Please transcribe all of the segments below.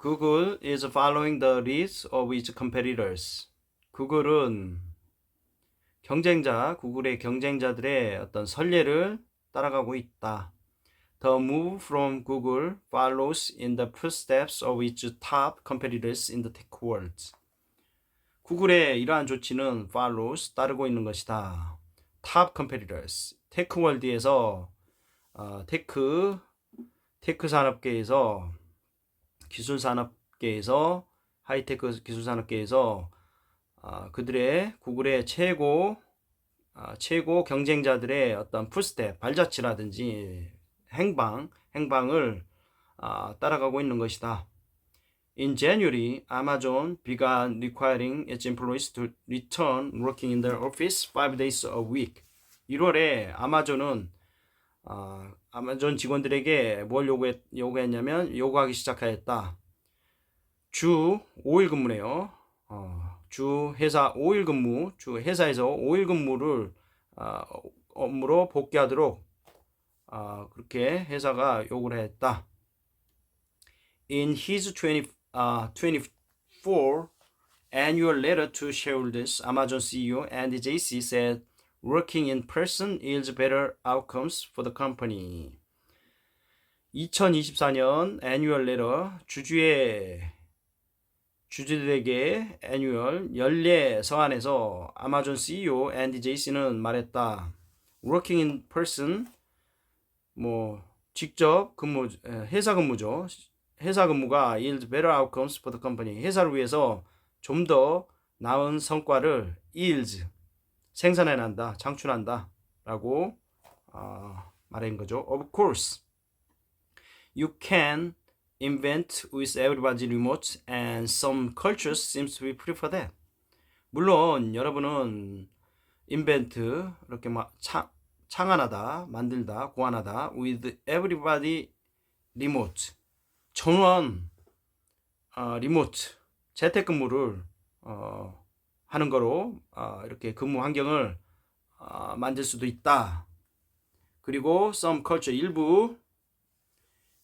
Google is following the leads of its competitors. 구글은 구글의 경쟁자들의 어떤 선례를 따라가고 있다. The move from Google follows in the footsteps of its top competitors in the tech world. 구글의 이러한 조치는 follows, 따르고 있는 것이다. Top competitors, 테크 월드에서 테크 산업계에서 기술 산업계에서 하이테크 기술 산업계에서 그들의 구글의 최고 경쟁자들의 어떤 풋스텝, 발자취라든지 행방을 따라가고 있는 것이다. In January, Amazon began requiring its employees to return working in their office 5 days a week. 1월에 아마존은 아마존 직원들에게 뭘 요구했냐면 요구하기 시작하였다. 주 5일 근무네요. 주 회사 5일 근무, 주 회사에서 5일 근무를 업무로 복귀하도록 그렇게 회사가 요구를 했다. In his 24 annual letter to shareholders, Amazon CEO Andy Jassy said working in person yields better outcomes for the company. 2024년 annual letter 주주들에게 annual 연례 서한에서 아마존 CEO 앤디 제이시는 말했다. working in person 직접 근무 회사 근무죠. 회사 근무가 yield better outcomes for the company. 회사를 위해서 좀 더 나은 성과를 yields 생산해낸다, 창출한다 라고 말한 거죠. Of course, you can invent with everybody remote and some cultures seems to be prefer that. 물론 여러분은 invent 이렇게 창안하다, 만들다, 고안하다 with everybody remote 전원 리모트 재택근무를 하는 거로 이렇게 근무 환경을 만들 수도 있다. 그리고 some culture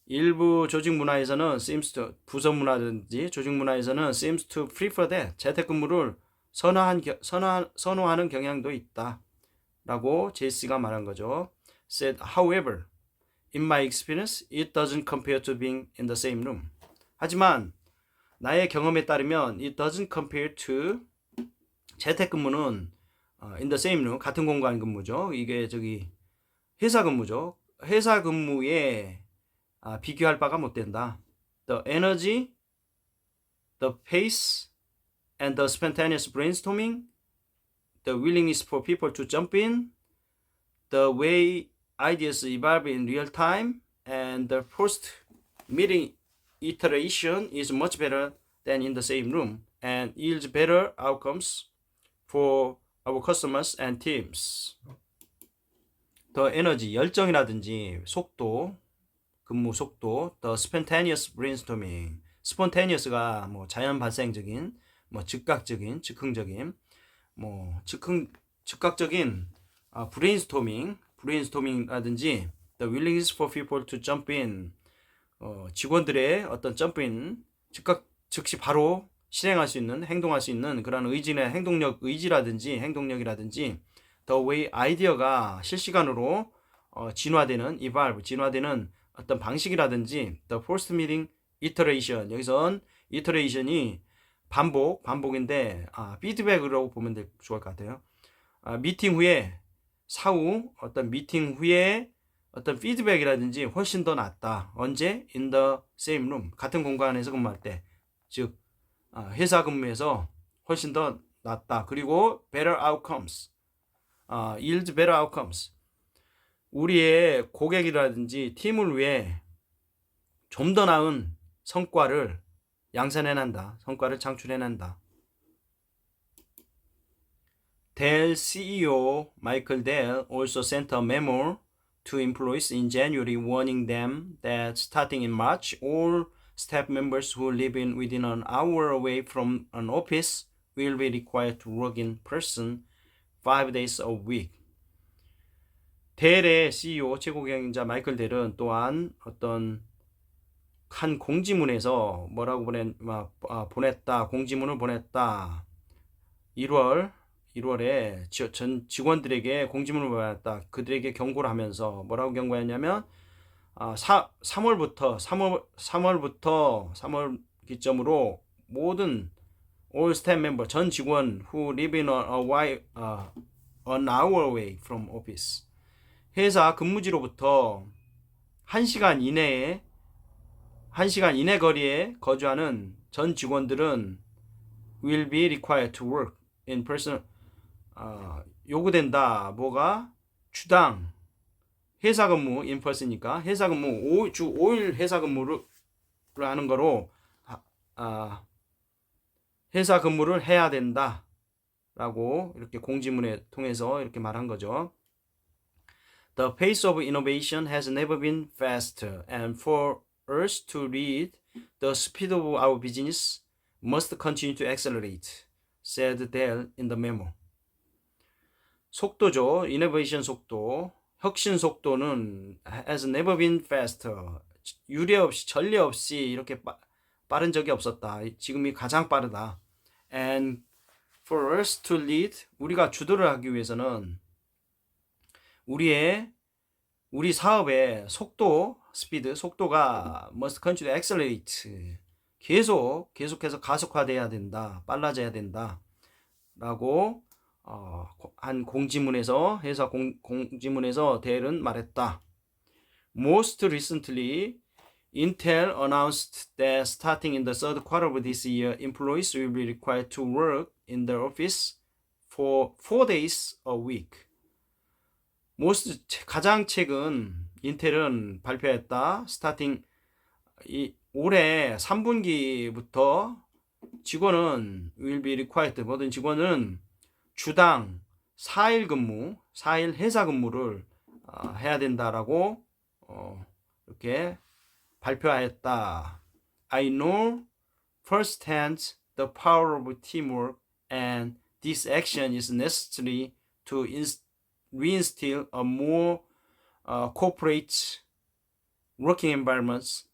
일부 조직 문화에서는 seems to 부서 문화든지 조직 문화에서는 seems to prefer that 재택근무를 선호하는 경향도 있다. 라고 제시가 말한 거죠. said however in my experience it doesn't compare to being in the same room. 하지만 나의 경험에 따르면 it doesn't compare to 재택근무는 in the same room 같은 공간 근무죠. 이게 회사 근무죠. 회사 근무에 비교할 바가 못 된다. The energy, the pace, and the spontaneous brainstorming, the willingness for people to jump in, the way ideas evolve in real time, and the post-meeting iteration is much better than in the same room and yields better outcomes for our customers and teams. The energy, 열정이라든지 속도, 근무 속도, the spontaneous brainstorming. spontaneous가 자연 발생적인, 즉각적인, 즉흥적인, 즉각적인 브레인스토밍이라든지 the willingness for people to jump in. 직원들의 어떤 점프인 즉시 바로 실행할 수 있는 행동할 수 있는 그런 의지라든지 행동력이라든지 the way 아이디어가 실시간으로 진화되는 어떤 방식이라든지 the post meeting iteration 여기선 iteration이 반복인데 피드백으로 보면 좋을 것 같아요. 미팅 후에 어떤 미팅 후에 어떤 피드백이라든지 훨씬 더 낫다. 언제? In the same room. 같은 공간에서 근무할 때. 즉 회사 근무에서 훨씬 더 낫다. 그리고 better outcomes. yield better outcomes. 우리의 고객이라든지 팀을 위해 좀 더 나은 성과를 양산해낸다. 성과를 창출해낸다. Dell CEO Michael Dell also sent a memo to employees in January warning them that starting in March, all staff members who live within an hour away from an office will be required to work in person 5 days a week. 델의 CEO 최고 경영자 마이클 델은 또한 어떤 한 공지문에서 뭐라고 보냈다. 공지문을 보냈다. 1월에 전 직원들에게 공지문을 보냈다. 그들에게 경고를 하면서 뭐라고 경고했냐면 3월 기점으로 모든 all staff member 전 직원 who live in an hour away from office 회사 근무지로부터 1시간 이내 거리에 거주하는 전 직원들은 will be required to work in person. 요구된다. 뭐가? 주당 회사 근무 in person이니까 회사 근무 주 5일 회사 근무를 하는 거로 회사 근무를 해야 된다. 라고 이렇게 공지문에 통해서 이렇게 말한 거죠. The pace of innovation has never been faster, and for us to lead, the speed of our business must continue to accelerate, said Dell in the memo. 속도죠. innovation 속도. 혁신 속도는 has never been faster. 유례 없이, 전례 없이 이렇게 빠른 적이 없었다. 지금이 가장 빠르다. And for us to lead, 우리가 주도를 하기 위해서는 우리 사업의 속도, 스피드, 속도가 must continue to accelerate. 계속해서 가속화돼야 된다. 빨라져야 된다. 라고 한 공지문에서 회사 공지문에서 델은 말했다. Most recently, Intel announced that starting in the third quarter of this year, employees will be required to work in their office for 4 days a week. 가장 최근 인텔은 발표했다. 스타팅 올해 3분기부터 직원은 will be required. 모든 직원은 주당 4일 근무, 4일 회사 근무를 해야 된다라고 이렇게 발표하였다. I know firsthand the power of teamwork, and this action is necessary to reinstill a more corporate working environment,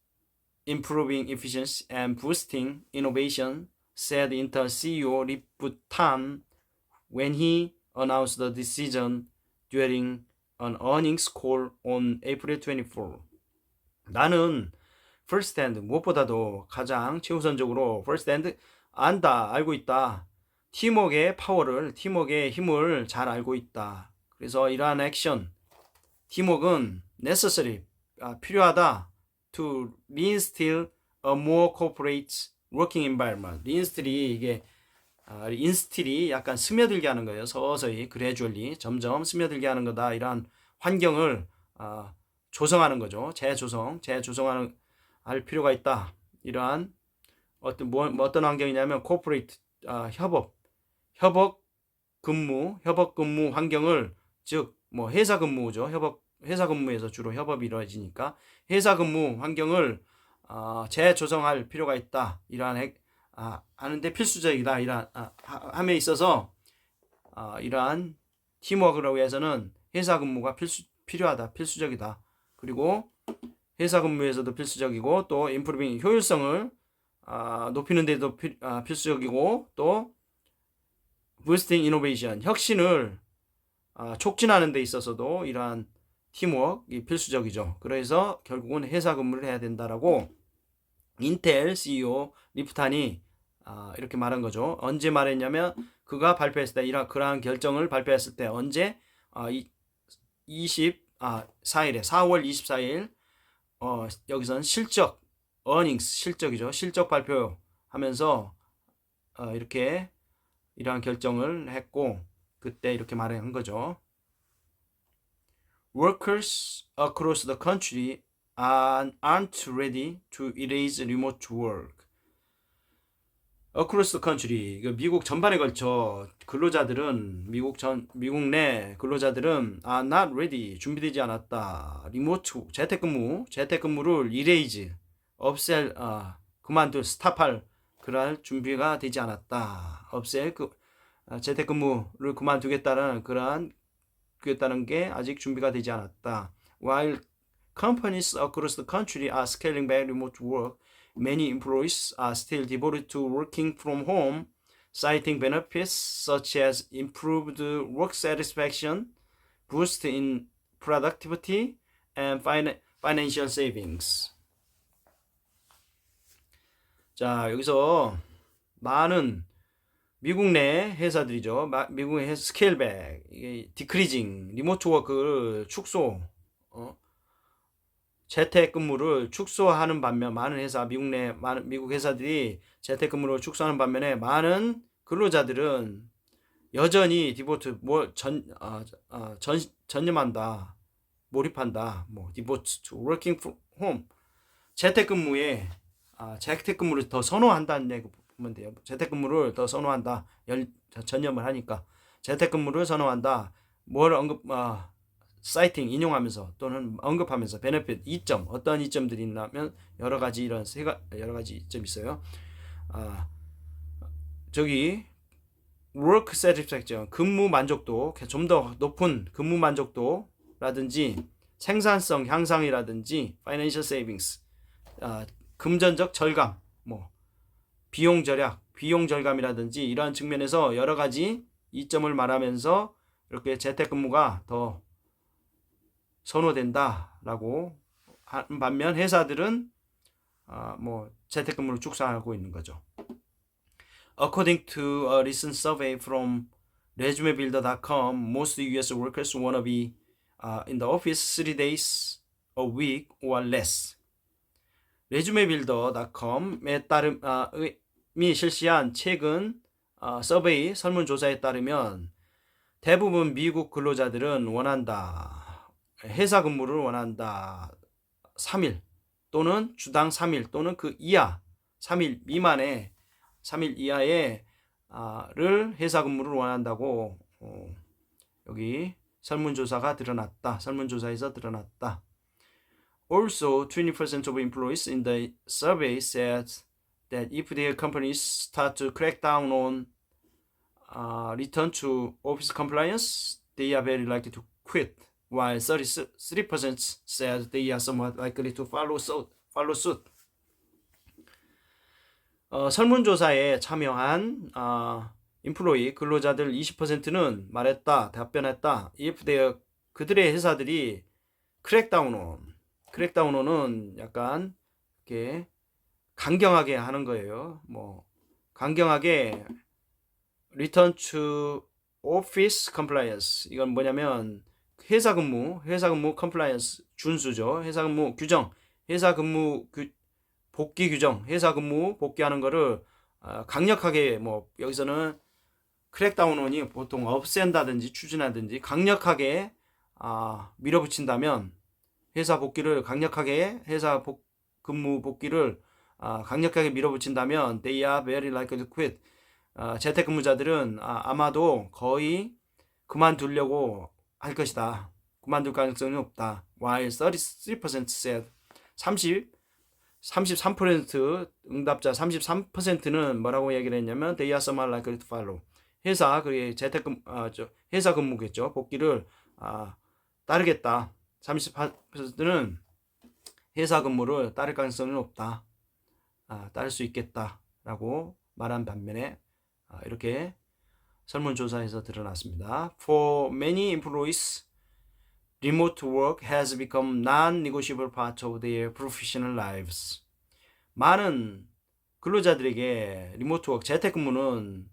improving efficiency and boosting innovation, said Intel CEO Lip Tan when he announced the decision during an earnings call on April 24. 나는 firsthand 무엇보다도 가장 최우선적으로 firsthand 알고 있다. 팀워크의 힘을 잘 알고 있다. 그래서 이러한 액션, 팀워크는 necessary, 필요하다. To reinstill a more corporate working environment. 인스틸이 약간 스며들게 하는 거예요. 서서히, gradually, 점점 스며들게 하는 거다. 이러한 환경을 조성하는 거죠. 재조성하는 할 필요가 있다. 이러한 어떤 환경이냐면 corporate 협업 근무 환경을 즉 회사 근무죠. 회사 근무에서 주로 협업이 이루어지니까 회사 근무 환경을 재조성할 필요가 있다. 이러한 하는데 필수적이다. 이러한 함에 있어서 이러한 팀워크를 위해서는 회사 근무가 필요하다. 필수적이다. 그리고 회사 근무에서도 필수적이고 또 임프루빙 효율성을 높이는 데도 필수적이고 또 부스팅 이노베이션 혁신을 촉진하는 데 있어서도 이러한 팀워크가 필수적이죠. 그래서 결국은 회사 근무를 해야 된다라고 인텔 CEO 리프탄이 이렇게 말한 거죠. 언제 말했냐면 그가 발표했을 때 그러한 결정을 발표했을 때 언제 4일에 4월 24일 여기선 실적 실적이죠. 실적 발표하면서 이렇게 이러한 결정을 했고 그때 이렇게 말한 거죠. Workers across the country aren't ready to erase remote work. Across the country, 미국 전반에 걸쳐 근로자들은 미국 내 근로자들은 are not ready, 준비되지 않았다. 리모트 재택근무를 erase, 그만둘, 스탑할 그럴 준비가 되지 않았다. 없앨 재택근무를 그만두겠다는 게 아직 준비가 되지 않았다. While companies across the country are scaling back remote work, many employees are still devoted to working from home, citing benefits such as improved work satisfaction, boost in productivity, and financial savings. 자, 여기서 많은 미국 내 회사들이죠. 미국의 회사 스케일백, 디크리징, 리모트 워크를 축소, 재택근무를 축소하는 반면 많은 회사, 미국 회사들이 재택근무를 축소하는 반면에 많은 근로자들은 여전히 전념한다, 몰입한다, devote to working from home, 재택근무를 더 선호한다는 얘기 보면 돼요. 재택근무를 더 선호한다, 전념을 하니까 재택근무를 선호한다. 뭘 사이팅 인용하면서 또는 언급하면서 베네핏 이점 어떤 이점들이 있냐면 여러 가지 이점이 있어요. 저기 work satisfaction 근무 만족도 좀 더 높은 근무 만족도라든지 생산성 향상이라든지 financial savings 금전적 절감 비용 절감이라든지 이러한 측면에서 여러 가지 이점을 말하면서 이렇게 재택근무가 더 선호된다라고 하는 반면 회사들은 재택근무를 축소하고 있는 거죠. According to a recent survey from resumebuilder.com, most US workers want to be in the office 3 days a week or less. resumebuilder.com에 따름이 실시한 최근 서베이 설문조사에 따르면 대부분 미국 근로자들은 회사 근무를 원한다. 3일 또는 주당 3일 또는 그 이하 3일 이하의 회사 근무를 원한다고 여기 설문조사에서 드러났다. Also, 20% of employees in the survey said that if their companies start to crack down on return to office compliance, they are very likely to quit, while 33% said they are somewhat likely to follow suit. 설문조사에 참여한 근로자들 20%는 답변했다. If 그들의 회사들이 크랙다운은 약간 이렇게 강경하게 하는 거예요. 강경하게 return to office compliance. 이건 뭐냐면 회사 근무 compliance 준수죠. 회사 근무 규정, 복귀 규정, 회사 근무 복귀하는 거를 강력하게 여기서는 크랙다운이 보통 없앤다든지 추진하든지 강력하게 밀어붙인다면 회사 근무 복귀를 강력하게 밀어붙인다면 they are very likely to quit. 재택근무자들은 아마도 거의 그만두려고 할 것이다. 그만둘 가능성이 없다. While 33% said 33% 응답자 33%는 뭐라고 얘기를 했냐면 they are somewhat likely to follow. 회사 근무겠죠. 복귀를 따르겠다. 38%는 회사 근무를 따를 가능성은 없다. 따를 수 있겠다라고 말한 반면에 이렇게 설문조사에서 드러났습니다. For many employees, remote work has become non-negotiable part of their professional lives. 많은 근로자들에게 리모트 워크, 재택근무는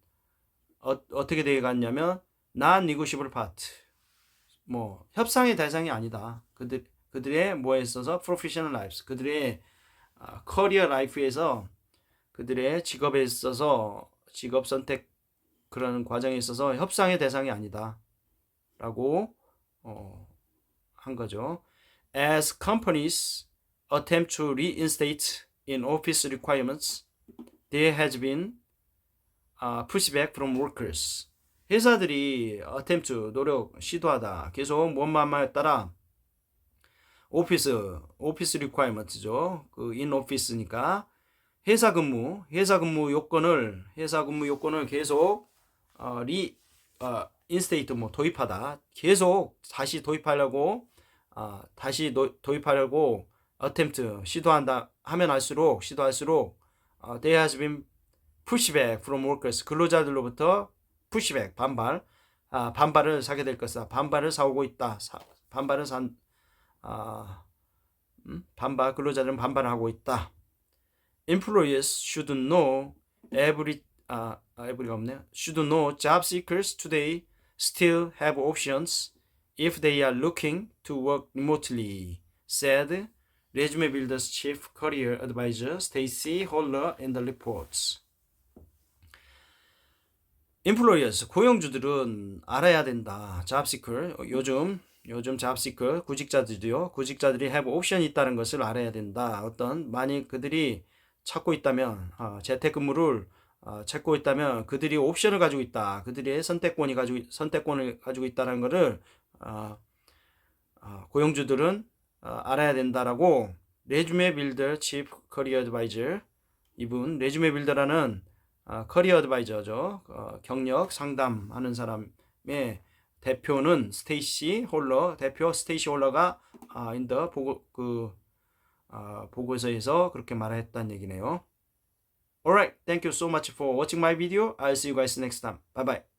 어떻게 되어 갔냐면 non-negotiable part. 협상의 대상이 아니다. 그들의 뭐에 있어서 professional lives, 그들의 커리어 라이프에서 그들의 직업에 있어서 직업 선택 그런 과정에 있어서 협상의 대상이 아니다 라고 한 거죠. As companies attempt to reinstate in office requirements, there has been pushback from workers. 회사들이 attempt, 시도하다, 계속 뭔말에 따라 오피스 리퀘어먼트죠. in office니까 회사 근무 요건을 계속 인스테이트 도입하다. 계속 다시 도입하려고 다시 도입하려고 attempt 시도할수록 there has been pushback from workers 근로자들로부터 pushback 반발을 사게 될 것이다. 반발을 사오고 있다. 근로자들은 반발을 하고 있다. Employers should know every가 없네요. should know job seekers today still have options if they are looking to work remotely, said Resume Builder's Chief Career Advisor Stacy Holler in the reports. Employers, 고용주들은 알아야 된다. job seeker, 요즘 job seeker, 구직자들이 have option이 있다는 것을 알아야 된다. 만약 그들이 찾고 있다면, 재택근무를 찾고 있다면 그들이 옵션을 가지고 있다. 그들의 선택권을 가지고 있다는 것을 고용주들은 알아야 된다라고 레주메 빌더 치프 커리어 어드바이저 이분 레주메 빌더라는 커리어 어드바이저죠. 경력 상담하는 사람의 대표는 대표 스테이시 홀러가 인더 보고서에서 그렇게 말했다는 얘기네요. Alright, thank you so much for watching my video. I'll see you guys next time. Bye bye.